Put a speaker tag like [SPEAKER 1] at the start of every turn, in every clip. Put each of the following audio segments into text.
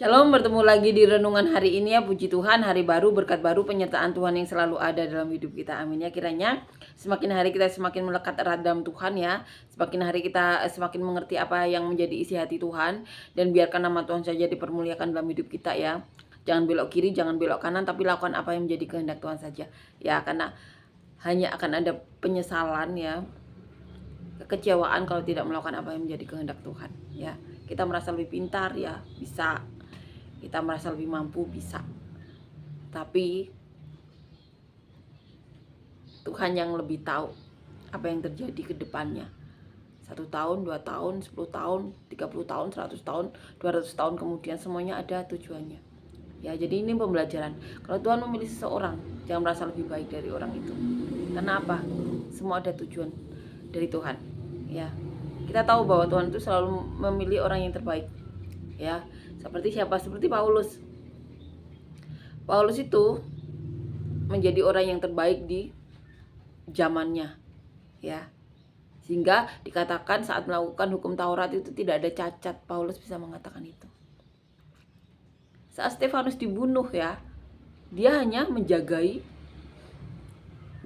[SPEAKER 1] Shalom, bertemu lagi di renungan hari ini ya. Puji Tuhan, hari baru, berkat baru, penyertaan Tuhan yang selalu ada dalam hidup kita. Amin ya. Kiranya semakin hari kita semakin melekat erat dalam Tuhan ya. Semakin hari kita semakin mengerti apa yang menjadi isi hati Tuhan. Dan biarkan nama Tuhan saja dipermuliakan dalam hidup kita ya. Jangan belok kiri, jangan belok kanan, tapi lakukan apa yang menjadi kehendak Tuhan saja. Ya, karena hanya akan ada penyesalan ya, kekecewaan kalau tidak melakukan apa yang menjadi kehendak Tuhan ya. Kita merasa lebih pintar ya, bisa. Kita merasa lebih mampu, bisa. Tapi Tuhan yang lebih tahu apa yang terjadi ke depannya. 1 tahun, 2 tahun, 10 tahun, 30 tahun, 100 tahun, 200 tahun kemudian, semuanya ada tujuannya. Ya, jadi ini pembelajaran. Kalau Tuhan memilih seseorang, jangan merasa lebih baik dari orang itu. Karena apa? Semua ada tujuan dari Tuhan. Ya. Kita tahu bahwa Tuhan itu selalu memilih orang yang terbaik. Ya, seperti siapa? Seperti Paulus. Paulus itu menjadi orang yang terbaik di zamannya, ya. Sehingga dikatakan saat melakukan hukum Taurat itu tidak ada cacat. Paulus bisa mengatakan itu. Saat Stefanus dibunuh ya, dia hanya menjagai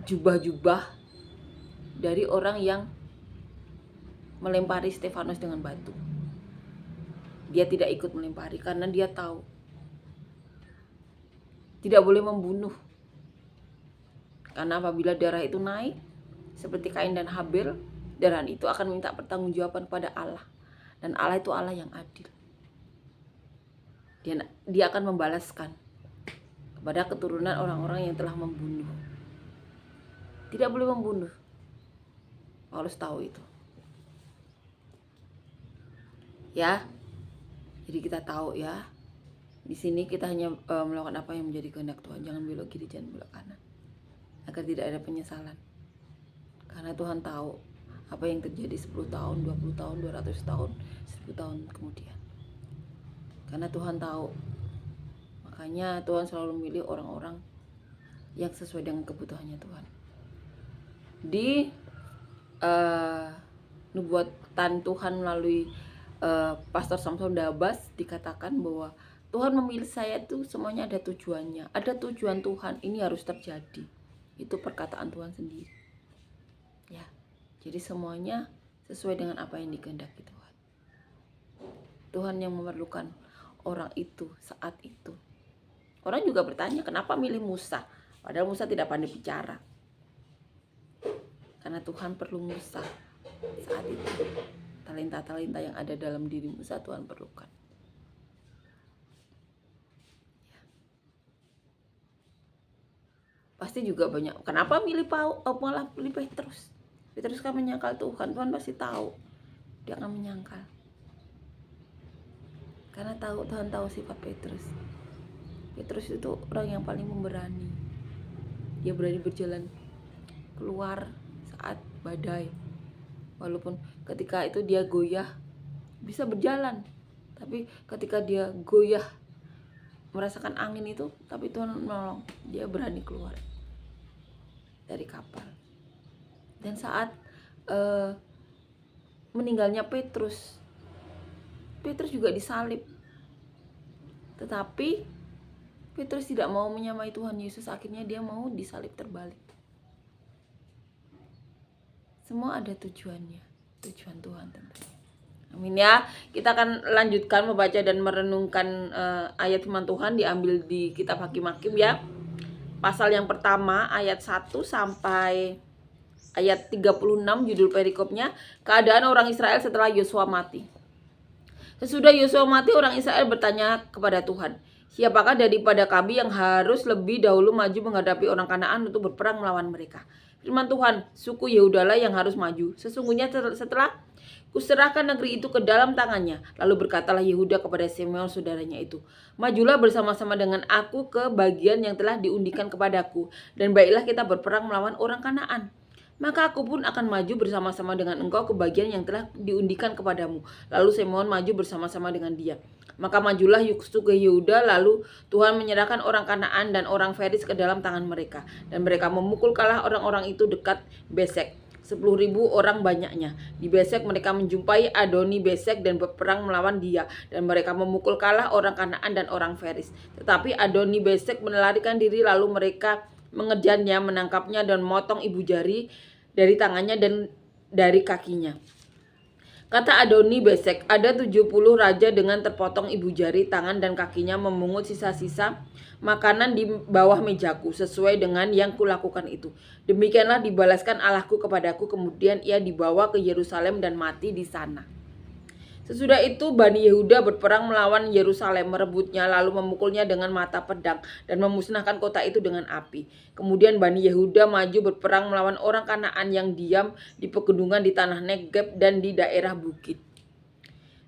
[SPEAKER 1] jubah-jubah dari orang yang melempari Stefanus dengan batu. Dia tidak ikut melempari karena dia tahu tidak boleh membunuh. Karena apabila darah itu naik seperti Kain dan Habel, darah itu akan minta pertanggungjawaban kepada Allah. Dan Allah itu Allah yang adil. Dia akan membalaskan kepada keturunan orang-orang yang telah membunuh. Tidak boleh membunuh. Paulus tahu itu. Ya. Jadi kita tahu ya. Di sini kita hanya melakukan apa yang menjadi kehendak Tuhan. Jangan belok kiri, jangan belok kanan. Agar tidak ada penyesalan. Karena Tuhan tahu apa yang terjadi 10 tahun, 20 tahun, 200 tahun, 1000 tahun kemudian. Karena Tuhan tahu. Makanya Tuhan selalu memilih orang-orang yang sesuai dengan kebutuhannya Tuhan. Di nubuatan Tuhan melalui Pastor Samson Dabas dikatakan bahwa Tuhan memilih saya itu semuanya ada tujuannya. Ada tujuan Tuhan, ini harus terjadi. Itu perkataan Tuhan sendiri. Ya. Jadi semuanya sesuai dengan apa yang dikehendaki Tuhan. Tuhan yang memerlukan orang itu saat itu. Orang juga bertanya, kenapa milih Musa? Padahal Musa tidak pandai bicara. Karena Tuhan perlu Musa saat itu. Talenta-talenta yang ada dalam diri Musa Tuhan perlukan. Ya. Pasti juga banyak. Kenapa malah pilih Petrus? Petrus kan menyangkal Tuhan. Tuhan pasti tahu. Dia akan menyangkal. Karena Tuhan tahu sifat Petrus. Petrus itu orang yang paling pemberani. Dia berani berjalan keluar saat badai. Walaupun ketika itu dia goyah, bisa berjalan. Tapi ketika dia goyah, merasakan angin itu, tapi Tuhan menolong. Dia berani keluar dari kapal. Dan saat meninggalnya Petrus juga disalib. Tetapi Petrus tidak mau menyamai Tuhan Yesus. Akhirnya dia mau disalib terbalik. Semua ada tujuannya. Tujuan Tuhan tentunya. Amin ya. Kita akan lanjutkan membaca dan merenungkan ayat firman Tuhan diambil di kitab Hakim-Hakim ya. Pasal yang pertama ayat 1 sampai ayat 36, judul perikopnya keadaan orang Israel setelah Yosua mati. Sesudah Yosua mati, orang Israel bertanya kepada Tuhan, siapakah daripada kami yang harus lebih dahulu maju menghadapi orang Kanaan untuk berperang melawan mereka? Firman Tuhan, suku Yehudalah yang harus maju. Sesungguhnya setelah kuserahkan negeri itu ke dalam tangannya. Lalu berkatalah Yehuda kepada Simeon saudaranya itu, majulah bersama-sama dengan aku ke bagian yang telah diundikan kepadaku, dan baiklah kita berperang melawan orang Kanaan. Maka aku pun akan maju bersama-sama dengan engkau ke bagian yang telah diundikan kepadamu. Lalu Simeon maju bersama-sama dengan dia. Maka majulah suku Yehuda, lalu Tuhan menyerahkan orang Kanaan dan orang Feris ke dalam tangan mereka. Dan mereka memukul kalah orang-orang itu dekat Besek. 10.000 orang banyaknya. Di Besek mereka menjumpai Adoni Besek dan berperang melawan dia, dan mereka memukul kalah orang Kanaan dan orang Feris. Tetapi Adoni Besek melarikan diri, lalu mereka mengejarnya, menangkapnya dan memotong ibu jari dari tangannya dan dari kakinya. Kata Adoni Besek, ada 70 raja dengan terpotong ibu jari, tangan dan kakinya, memungut sisa-sisa makanan di bawah mejaku sesuai dengan yang kulakukan itu. Demikianlah dibalaskan Allahku kepadaku. Kemudian ia dibawa ke Yerusalem dan mati di sana. Sesudah itu Bani Yehuda berperang melawan Yerusalem, merebutnya, lalu memukulnya dengan mata pedang dan memusnahkan kota itu dengan api. Kemudian Bani Yehuda maju berperang melawan orang Kanaan yang diam di pegunungan di tanah Negeb dan di daerah bukit.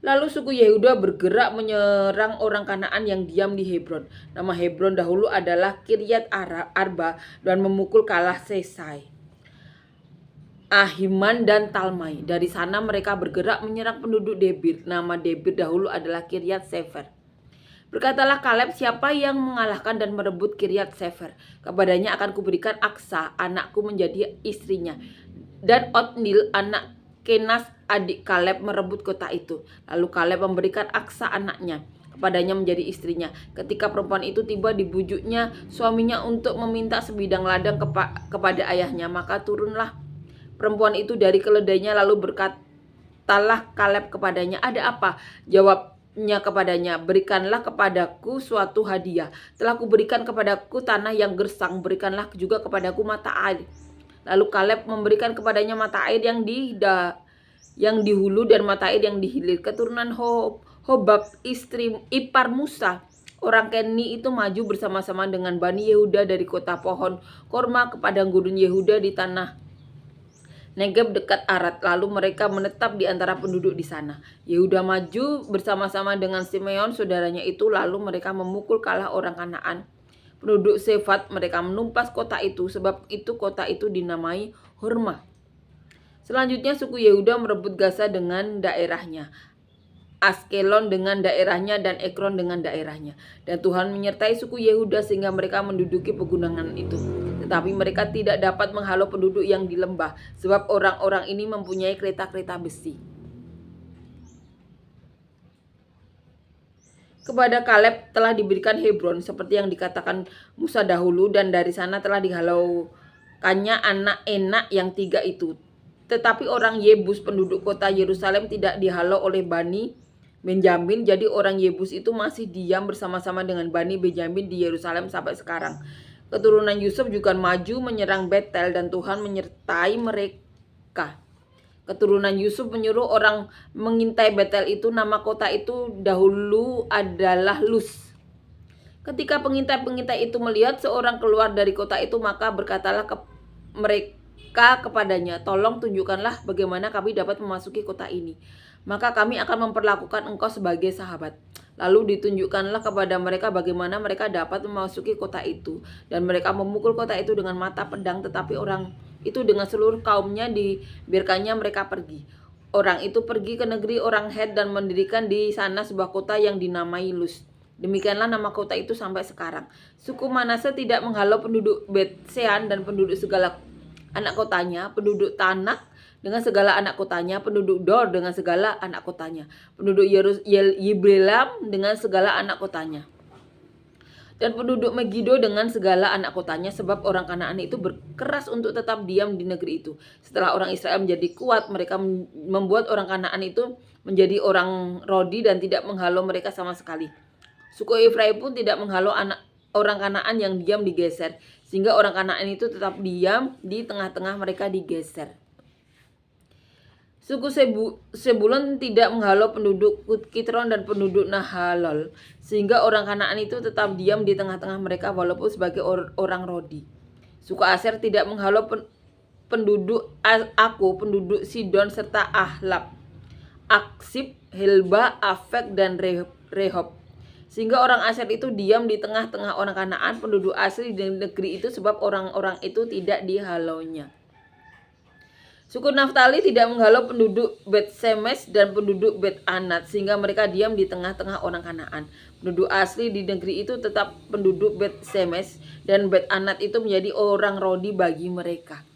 [SPEAKER 1] Lalu suku Yehuda bergerak menyerang orang Kanaan yang diam di Hebron. Nama Hebron dahulu adalah Kiryat Arba, dan memukul kalah Sesai, Ahiman dan Talmai. Dari sana mereka bergerak menyerang penduduk Debir. Nama Debir dahulu adalah Kiryat Sefer. Berkatalah Kaleb, siapa yang mengalahkan dan merebut Kiryat Sefer, kepadanya akan kuberikan Aksa anakku menjadi istrinya. Dan Otnil anak Kenas adik Kaleb merebut kota itu. Lalu Kaleb memberikan Aksa anaknya kepadanya menjadi istrinya. Ketika perempuan itu tiba, dibujuknya suaminya untuk meminta sebidang ladang kepada ayahnya. Maka turunlah perempuan itu dari keledainya, lalu berkatalah Kaleb kepadanya, ada apa? Jawabnya kepadanya, berikanlah kepadaku suatu hadiah. Telah kuberikan kepadaku tanah yang gersang, berikanlah juga kepadaku mata air. Lalu Kaleb memberikan kepadanya mata air yang di hulu dan mata air yang di hilir. Keturunan Hobab istri ipar Musa orang Keni itu maju bersama-sama dengan Bani Yehuda dari kota pohon korma ke padang gurun Yehuda di tanah Negeb dekat Arad. Lalu mereka menetap di antara penduduk di sana. Yehuda maju bersama-sama dengan Simeon saudaranya itu, lalu mereka memukul kalah orang Kanaan penduduk Sefat. Mereka menumpas kota itu, sebab itu kota itu dinamai Hormah. Selanjutnya suku Yehuda merebut Gaza dengan daerahnya, Askelon dengan daerahnya, dan Ekron dengan daerahnya. Dan Tuhan menyertai suku Yehuda sehingga mereka menduduki pegunungan itu. Tetapi mereka tidak dapat menghalau penduduk yang di lembah, sebab orang-orang ini mempunyai kereta-kereta besi. Kepada Kaleb telah diberikan Hebron seperti yang dikatakan Musa dahulu, dan dari sana telah dihalaukannya anak Enak yang 3 itu. Tetapi orang Yebus penduduk kota Yerusalem tidak dihalau oleh Bani Benjamin. Jadi orang Yebus itu masih diam bersama-sama dengan Bani Benjamin di Yerusalem sampai sekarang. Keturunan Yusuf juga maju menyerang Betel, dan Tuhan menyertai mereka. Keturunan Yusuf menyuruh orang mengintai Betel itu. Nama kota itu dahulu adalah Luz. Ketika pengintai-pengintai itu melihat seorang keluar dari kota itu, maka berkatalah mereka kepadanya, tolong tunjukkanlah bagaimana kami dapat memasuki kota ini, maka kami akan memperlakukan engkau sebagai sahabat. Lalu ditunjukkanlah kepada mereka bagaimana mereka dapat memasuki kota itu, dan mereka memukul kota itu dengan mata pedang. Tetapi orang itu dengan seluruh kaumnya dibiarkannya mereka pergi. Orang itu pergi ke negeri orang Het dan mendirikan di sana sebuah kota yang dinamai Luz. Demikianlah nama kota itu sampai sekarang. Suku Manase tidak menghalau penduduk Bet-Sean dan penduduk segala anak kotanya, penduduk Tanak dengan segala anak kotanya, penduduk Dor dengan segala anak kotanya, penduduk Yibleam dengan segala anak kotanya, dan penduduk Megido dengan segala anak kotanya, sebab orang Kanaan itu berkeras untuk tetap diam di negeri itu. Setelah orang Israel menjadi kuat, mereka membuat orang Kanaan itu menjadi orang Rodi dan tidak menghalau mereka sama sekali. Suku Efraim pun tidak menghalau orang Kanaan yang diam digeser, sehingga orang Kanaan itu tetap diam di tengah-tengah mereka digeser. Suku Sebulon tidak menghalau penduduk Kitron dan penduduk Nahalol, sehingga orang Kanaan itu tetap diam di tengah-tengah mereka walaupun sebagai orang Rodi. Suku Aser tidak menghalau penduduk penduduk Sidon serta Ahlab, Aksib, Helba, Afek, dan Rehob, sehingga orang Aser itu diam di tengah-tengah orang Kanaan penduduk asli di negeri itu, sebab orang-orang itu tidak dihalaunya. Suku Naftali tidak menghalau penduduk Bet-Semes dan penduduk Bet-Anat, sehingga mereka diam di tengah-tengah orang Kanaan. Penduduk asli di negeri itu tetap penduduk Bet-Semes, dan Bet-Anat itu menjadi orang Rodi bagi mereka.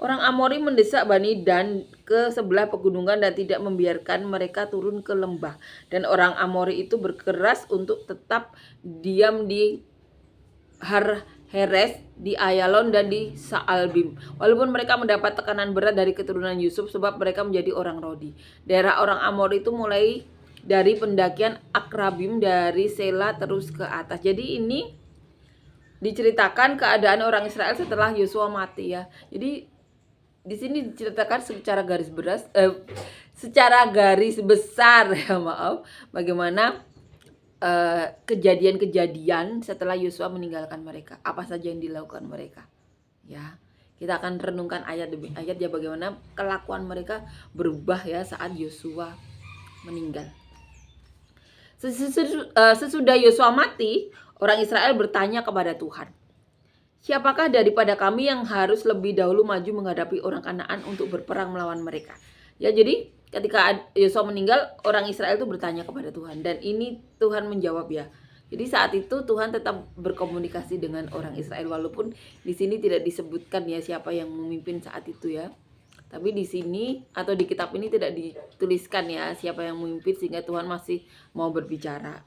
[SPEAKER 1] Orang Amori mendesak Bani Dan ke sebelah pegunungan dan tidak membiarkan mereka turun ke lembah. Dan orang Amori itu berkeras untuk tetap diam di Heres, di Ayalon, dan di Saalbim. Walaupun mereka mendapat tekanan berat dari keturunan Yusuf sebab mereka menjadi orang Rodi. Daerah orang Amori itu mulai dari pendakian Akrabim dari Sela terus ke atas. Jadi ini diceritakan keadaan orang Israel setelah Yosua mati ya. Jadi di sini diceritakan secara garis besar ya, maaf, bagaimana kejadian-kejadian setelah Yosua meninggalkan mereka, apa saja yang dilakukan mereka ya. Kita akan renungkan ayat demi ayat ya, bagaimana kelakuan mereka berubah ya saat Yosua meninggal. Sesudah Yosua mati, orang Israel bertanya kepada Tuhan, siapakah daripada kami yang harus lebih dahulu maju menghadapi orang Kanaan untuk berperang melawan mereka? Ya, jadi ketika Yosua meninggal, orang Israel itu bertanya kepada Tuhan, dan ini Tuhan menjawab ya. Jadi saat itu Tuhan tetap berkomunikasi dengan orang Israel, walaupun di sini tidak disebutkan ya siapa yang memimpin saat itu ya. Tapi di sini atau di kitab ini tidak dituliskan ya siapa yang memimpin, sehingga Tuhan masih mau berbicara.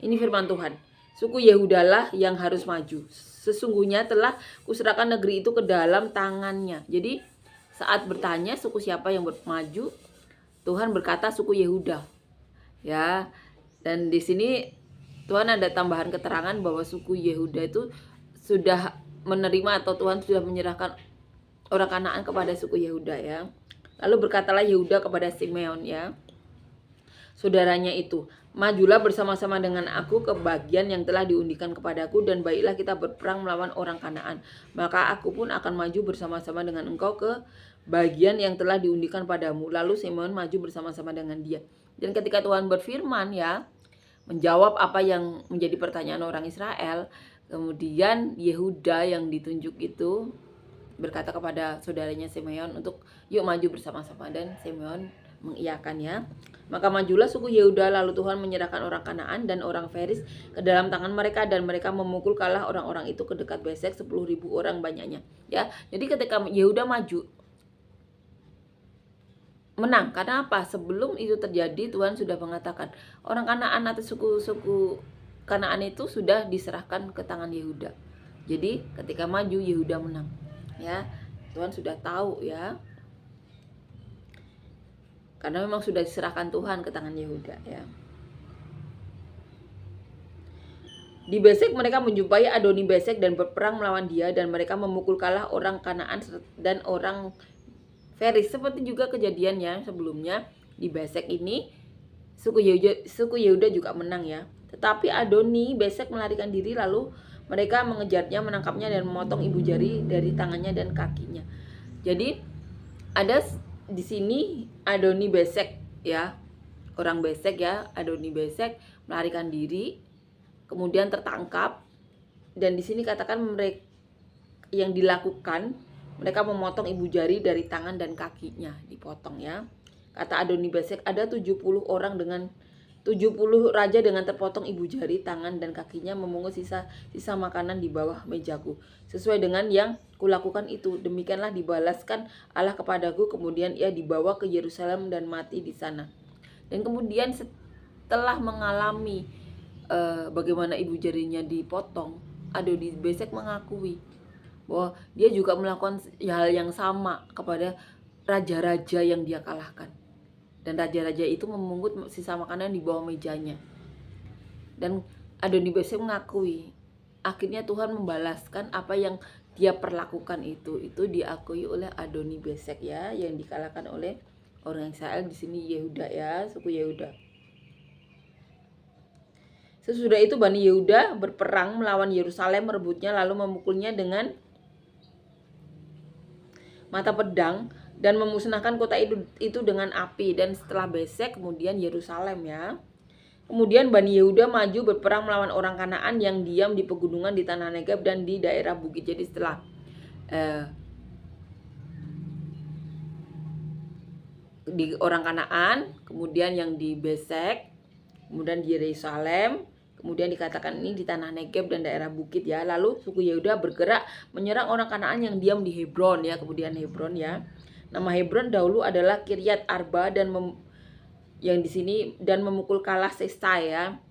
[SPEAKER 1] Ini firman Tuhan. Suku Yehuda lah yang harus maju. Sesungguhnya telah kuserahkan negeri itu ke dalam tangannya. Jadi saat bertanya suku siapa yang maju, Tuhan berkata suku Yehuda. Ya. Dan di sini Tuhan ada tambahan keterangan bahwa suku Yehuda itu sudah menerima atau Tuhan sudah menyerahkan orang Kanaan kepada suku Yehuda ya. Lalu berkatalah Yehuda kepada Simeon ya, saudaranya itu, majulah bersama-sama dengan aku ke bagian yang telah diundikan kepadaku, dan baiklah kita berperang melawan orang Kanaan. Maka aku pun akan maju bersama-sama dengan engkau ke bagian yang telah diundikan padamu. Lalu Simeon maju bersama-sama dengan dia. Dan ketika Tuhan berfirman ya, menjawab apa yang menjadi pertanyaan orang Israel, kemudian Yehuda yang ditunjuk itu berkata kepada saudaranya Simeon untuk yuk maju bersama-sama, dan Simeon mengiyakan ya. Maka majulah suku Yehuda, lalu Tuhan menyerahkan orang Kanaan dan orang Feris ke dalam tangan mereka, dan mereka memukul kalah orang-orang itu ke dekat Besek, 10.000 orang banyaknya ya. Jadi ketika Yehuda maju, menang. Karena apa? Sebelum itu terjadi Tuhan sudah mengatakan orang Kanaan atau suku-suku Kanaan itu sudah diserahkan ke tangan Yehuda. Jadi ketika maju Yehuda menang ya. Tuhan sudah tahu ya, karena memang sudah diserahkan Tuhan ke tangan Yehuda ya. Di Besek mereka menjumpai Adoni Besek dan berperang melawan dia, dan mereka memukul kalah orang Kanaan dan orang Feris. Seperti juga kejadiannya sebelumnya di Besek ini, suku Yehuda juga menang ya. Tetapi Adoni Besek melarikan diri, lalu mereka mengejarnya, menangkapnya, dan memotong ibu jari dari tangannya dan kakinya. Jadi ada di sini Adoni Besek ya, orang Besek ya, Adoni Besek melarikan diri, kemudian tertangkap, dan di sini katakan mereka yang dilakukan, mereka memotong ibu jari dari tangan dan kakinya, dipotong ya. Kata Adoni Besek, ada 70 orang dengan 70 raja dengan terpotong ibu jari, tangan, dan kakinya, memungut sisa makanan di bawah mejaku. Sesuai dengan yang kulakukan itu, demikianlah dibalaskan Allah kepadaku. Kemudian ia dibawa ke Yerusalem dan mati di sana. Dan kemudian setelah mengalami bagaimana ibu jarinya dipotong, Adoni Besek mengakui bahwa dia juga melakukan hal yang sama kepada raja-raja yang dia kalahkan. Dan raja-raja itu memungut sisa makanan di bawah mejanya. Dan Adoni Besek mengakui, akhirnya Tuhan membalaskan apa yang dia perlakukan itu diakui oleh Adoni Besek ya, yang dikalahkan oleh orang Israel, di sini Yehuda ya, suku Yehuda. Sesudah itu Bani Yehuda berperang melawan Yerusalem, merebutnya, lalu memukulnya dengan mata pedang dan memusnahkan kota itu dengan api. Dan setelah Besek kemudian Yerusalem ya. Kemudian Bani Yehuda maju berperang melawan orang Kanaan yang diam di pegunungan, di tanah Negeb, dan di daerah bukit. Jadi setelah di orang Kanaan, kemudian yang di Besek, kemudian di Yerusalem, Kemudian dikatakan ini di tanah Negeb dan daerah bukit ya. Lalu suku Yehuda bergerak menyerang orang Kanaan yang diam di Hebron ya. Kemudian Hebron ya. Nama Hebron dahulu adalah Kiryat Arba dan yang di sini dan memukul kalah Sesai ya.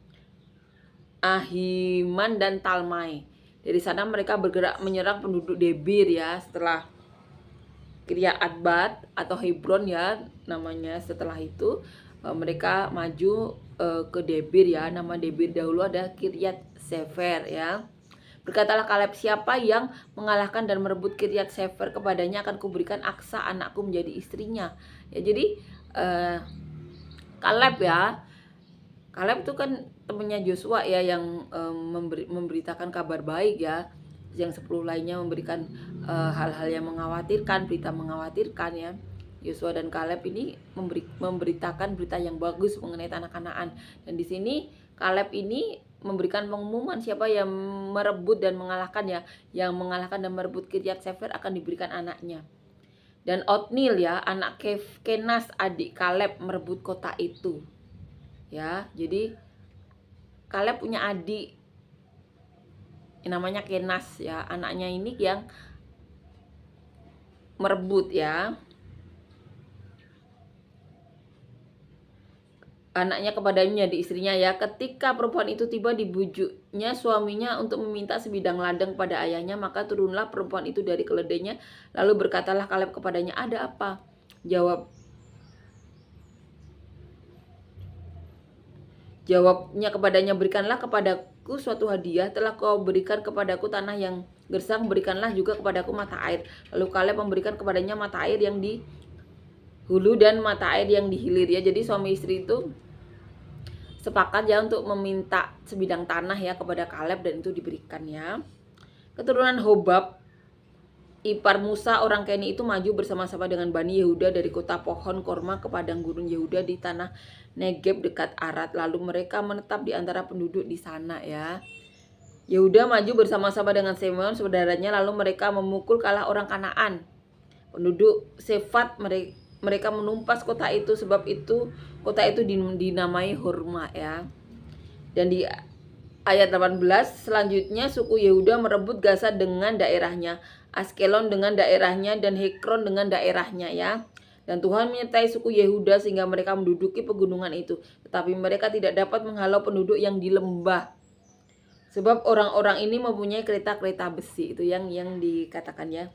[SPEAKER 1] Ahiman dan Talmai. Dari sana mereka bergerak menyerang penduduk Debir ya, setelah Kiryat Arba atau Hebron ya namanya. Setelah itu mereka maju ke Debir ya. Nama Debir dahulu ada Kiryat Sefer ya. Berkatalah Kaleb, siapa yang mengalahkan dan merebut Kiryat Sefer, kepadanya akan kuberikan Aksa anakku menjadi istrinya. Ya, jadi Kaleb ya. Kaleb itu kan temannya Joshua ya, yang memberitakan kabar baik ya. Yang 10 lainnya memberikan hal-hal yang mengkhawatirkan, berita mengkhawatirkan ya. Joshua dan Kaleb ini memberitakan berita yang bagus mengenai tanah Kanaan. Dan di sini Kaleb ini memberikan pengumuman siapa yang merebut dan mengalahkan ya. Yang mengalahkan dan merebut Kiryat Sefer akan diberikan anaknya. Dan Otnil ya, anak Kenas adik Kaleb merebut kota itu. Ya, jadi Kaleb punya adik namanya Kenas ya, anaknya ini yang merebut ya. Anaknya kepadanya di istrinya ya. Ketika perempuan itu tiba, dibujuknya suaminya untuk meminta sebidang ladang pada ayahnya, maka turunlah perempuan itu dari keledainya, lalu berkatalah Kaleb kepadanya, ada apa? Jawabnya kepadanya, berikanlah kepadaku suatu hadiah, telah kau berikan kepadaku tanah yang gersang, berikanlah juga kepadaku mata air. Lalu Kaleb memberikan kepadanya mata air yang di hulu dan mata air yang di hilir ya. Jadi suami istri itu sepakat ya untuk meminta sebidang tanah ya kepada Kaleb, dan itu diberikan ya. Keturunan Hobab ipar Musa orang Keni itu maju bersama-sama dengan Bani Yehuda dari kota pohon korma ke padang gurun Yehuda di tanah Negeb dekat Arad. Lalu mereka menetap di antara penduduk di sana ya. Yehuda maju bersama-sama dengan Simeon saudaranya, lalu mereka memukul kalah orang Kanaan. Penduduk Sefat mereka menumpas kota itu, sebab itu kota itu dinamai Horma ya. Dan di ayat 18 selanjutnya suku Yehuda merebut Gaza dengan daerahnya, Askelon dengan daerahnya, dan Hekron dengan daerahnya ya. Dan Tuhan menyertai suku Yehuda sehingga mereka menduduki pegunungan itu. Tetapi mereka tidak dapat menghalau penduduk yang di lembah, sebab orang-orang ini mempunyai kereta-kereta besi. Itu yang dikatakan ya.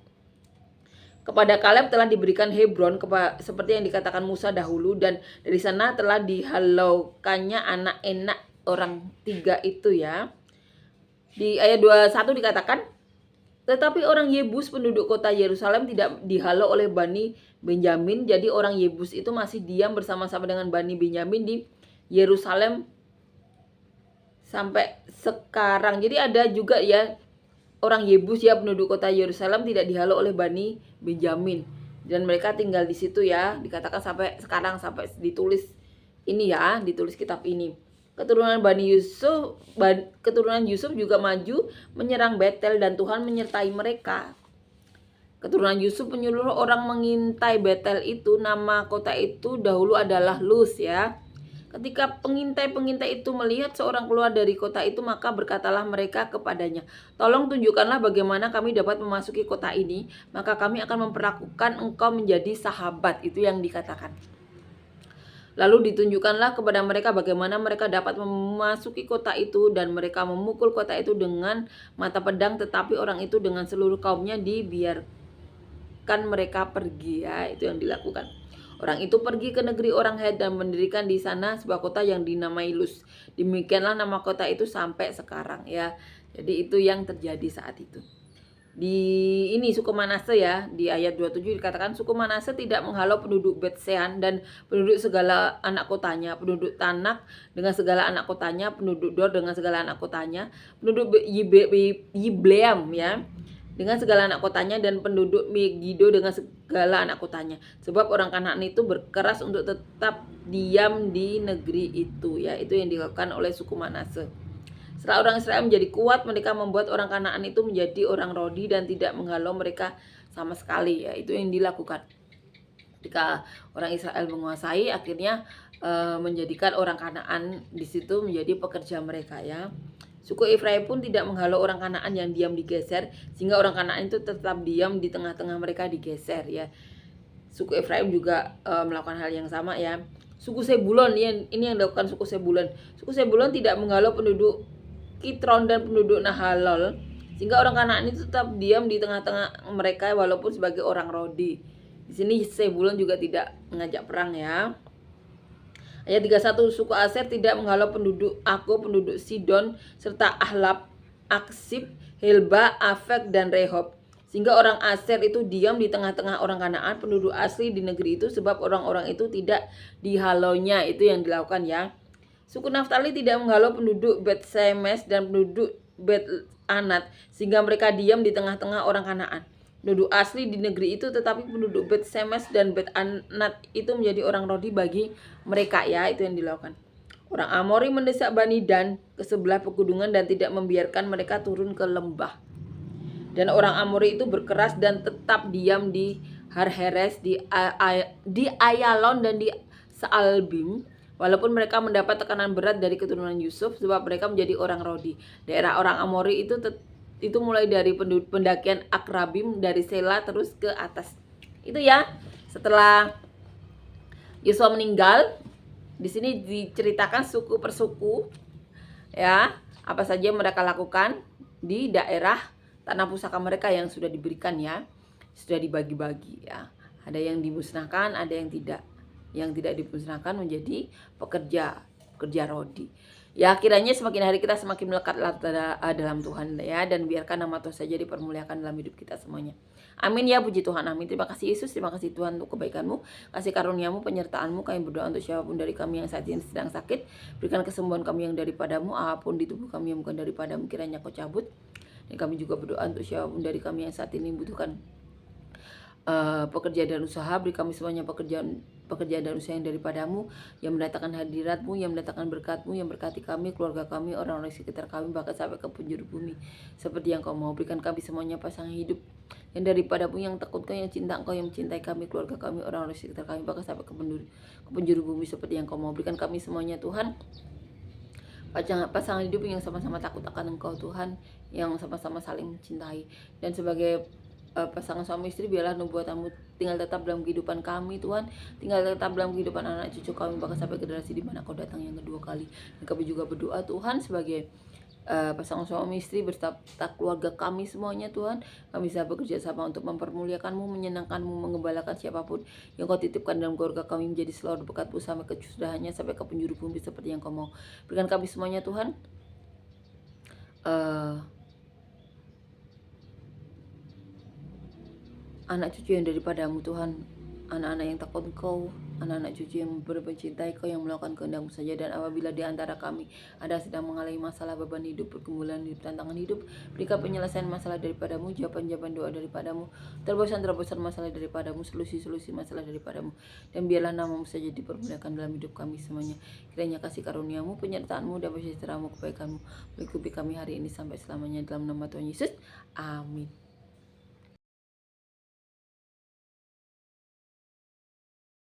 [SPEAKER 1] Kepada Kaleb telah diberikan Hebron seperti yang dikatakan Musa dahulu, dan dari sana telah dihalaukannya anak Enak orang 3 itu ya. Di ayat 21 dikatakan, tetapi orang Yebus penduduk kota Yerusalem tidak dihalau oleh Bani Benyamin. Jadi orang Yebus itu masih diam bersama-sama dengan Bani Benyamin di Yerusalem sampai sekarang. Jadi ada juga ya orang Yebus ya penduduk kota Yerusalem tidak dihalau oleh Bani Benyamin, dan mereka tinggal di situ ya. Dikatakan sampai sekarang, sampai ditulis ini ya, ditulis kitab ini. Keturunan Yusuf juga maju menyerang Betel, dan Tuhan menyertai mereka. Keturunan Yusuf menyuruh orang mengintai Betel itu. Nama kota itu dahulu adalah Luz ya. Ketika pengintai-pengintai itu melihat seorang keluar dari kota itu, maka berkatalah mereka kepadanya, tolong tunjukkanlah bagaimana kami dapat memasuki kota ini, maka kami akan memperlakukan engkau menjadi sahabat. Itu yang dikatakan. Lalu ditunjukkanlah kepada mereka bagaimana mereka dapat memasuki kota itu, dan mereka memukul kota itu dengan mata pedang, tetapi orang itu dengan seluruh kaumnya dibiarkan mereka pergi ya. Itu yang dilakukan. Orang itu pergi ke negeri orang Het dan mendirikan di sana sebuah kota yang dinamai Luz. Demikianlah nama kota itu sampai sekarang ya. Jadi itu yang terjadi saat itu. Di ini suku Manase ya, di ayat 27 dikatakan suku Manase tidak menghalau penduduk Bet-Sean dan penduduk segala anak kotanya, penduduk Tanak dengan segala anak kotanya, penduduk Dor dengan segala anak kotanya, penduduk Yibleam ya dengan segala anak kotanya, dan penduduk Megiddo dengan segala anak kotanya. Sebab orang Kanaan itu berkeras untuk tetap diam di negeri itu ya. Itu yang dilakukan oleh suku Manase. Setelah orang Israel menjadi kuat, mereka membuat orang Kanaan itu menjadi orang Rodi dan tidak menghalau mereka sama sekali ya. Itu yang dilakukan. Ketika orang Israel menguasai, akhirnya menjadikan orang Kanaan di situ menjadi pekerja mereka ya. Suku Efraim pun tidak menghalau orang Kanaan yang diam digeser, sehingga orang Kanaan itu tetap diam di tengah-tengah mereka digeser ya. Suku Efraim juga melakukan hal yang sama ya. Suku Sebulon ini yang dilakukan suku Sebulon. Suku Sebulon tidak menghalau penduduk Kitron dan penduduk Nahalol, sehingga orang Kanaan itu tetap diam di tengah-tengah mereka walaupun sebagai orang Rodi. Di sini Sebulon juga tidak mengajak perang ya. Ayat 31, suku Aser tidak menghalau penduduk Ako, penduduk Sidon, serta Ahlab, Aksib, Helba, Afek, dan Rehob. Sehingga orang Aser itu diam di tengah-tengah orang Kanaan, penduduk asli di negeri itu, sebab orang-orang itu tidak dihalaunya. Itu yang dilakukan ya. Suku Naftali tidak menghalau penduduk Bet Semes dan penduduk Bet Anat, sehingga mereka diam di tengah-tengah orang Kanaan. Penduduk asli di negeri itu, tetapi penduduk Bet Semes dan Bet Anat itu menjadi orang Rodi bagi mereka ya. Itu yang dilakukan. Orang Amori mendesak Bani Dan ke sebelah pegunungan dan tidak membiarkan mereka turun ke lembah. Dan orang Amori itu berkeras dan tetap diam di Harheres, di Ayalon dan di Saalbim, walaupun mereka mendapat tekanan berat dari keturunan Yusuf, sebab mereka menjadi orang Rodi. Daerah orang Amori itu mulai dari pendakian Akrabim, dari Sela terus ke atas. Itu ya. Setelah Yosua meninggal, di sini diceritakan suku per suku ya, apa saja mereka lakukan di daerah tanah pusaka mereka yang sudah diberikan ya, sudah dibagi-bagi ya. Ada yang dimusnahkan, ada yang tidak. Yang tidak dimusnahkan menjadi pekerja Rodi. Ya, kiranya semakin hari kita semakin melekat dalam Tuhan ya, dan biarkan nama Tuhan saja dipermuliakan dalam hidup kita semuanya. Amin ya, puji Tuhan, amin. Terima kasih Yesus, terima kasih Tuhan untuk kebaikan-Mu, kasih karuniamu, penyertaan-Mu. Kami berdoa untuk siapapun dari kami yang saat ini sedang sakit, berikan kesembuhan kami yang daripada-Mu, apapun di tubuh kami yang bukan daripada-Mu kiranya Kau cabut. Dan kami juga berdoa untuk siapapun dari kami yang saat ini membutuhkan pekerjaan dan usaha, beri kami semuanya pekerjaan dan usaha yang daripada-Mu, yang mendatangkan hadirat-Mu, yang mendatangkan berkat-Mu, yang berkati kami, keluarga kami, orang-orang sekitar kami, bahkan sampai ke penjuru bumi, seperti yang Kau mau. Berikan kami semuanya pasangan hidup yang daripada-Mu, yang takut Kau, yang cinta Engkau, yang mencintai kami, keluarga kami, orang-orang sekitar kami, bahkan sampai ke penjuru bumi, seperti yang Kau mau. Berikan kami semuanya Tuhan, pasangan hidup yang sama-sama takut akan Engkau Tuhan, yang sama-sama saling mencintai. Dan sebagai pasangan suami istri, biarlah nubuatan-Mu tinggal tetap dalam kehidupan kami Tuhan, tinggal tetap dalam kehidupan anak cucu kami, bahkan sampai generasi di mana Kau datang yang kedua kali. Dan kami juga berdoa Tuhan sebagai pasangan suami istri beserta keluarga kami semuanya Tuhan, kami bisa bekerja sama untuk mempermuliakan-Mu, menyenangkan-Mu, mengembalakan siapapun yang Kau titipkan dalam keluarga kami, menjadi selalu berkat-Mu sampai ke kesudahannya, sampai ke penjuru bumi, seperti yang Kau mau. Berikan kami semuanya Tuhan anak cucu yang daripada-Mu Tuhan, anak-anak yang takut Kau, anak-anak cucu yang mencintai Kau, yang melakukan kehendak-Mu saja. Dan apabila di antara kami ada sedang mengalami masalah, beban hidup, pergumulan hidup, tantangan hidup, berikan penyelesaian masalah daripada-Mu, jawaban-jawaban doa daripada-Mu, terobosan masalah daripada-Mu, solusi masalah daripada-Mu. Dan biarlah nama-Mu saja dipermuliakan dalam hidup kami semuanya. Kiranya kasih karunia-Mu, penyertaan-Mu, dan sejahtera-Mu, kebaikan-Mu meliputi kami hari ini sampai selamanya, dalam nama Tuhan Yesus. Amin.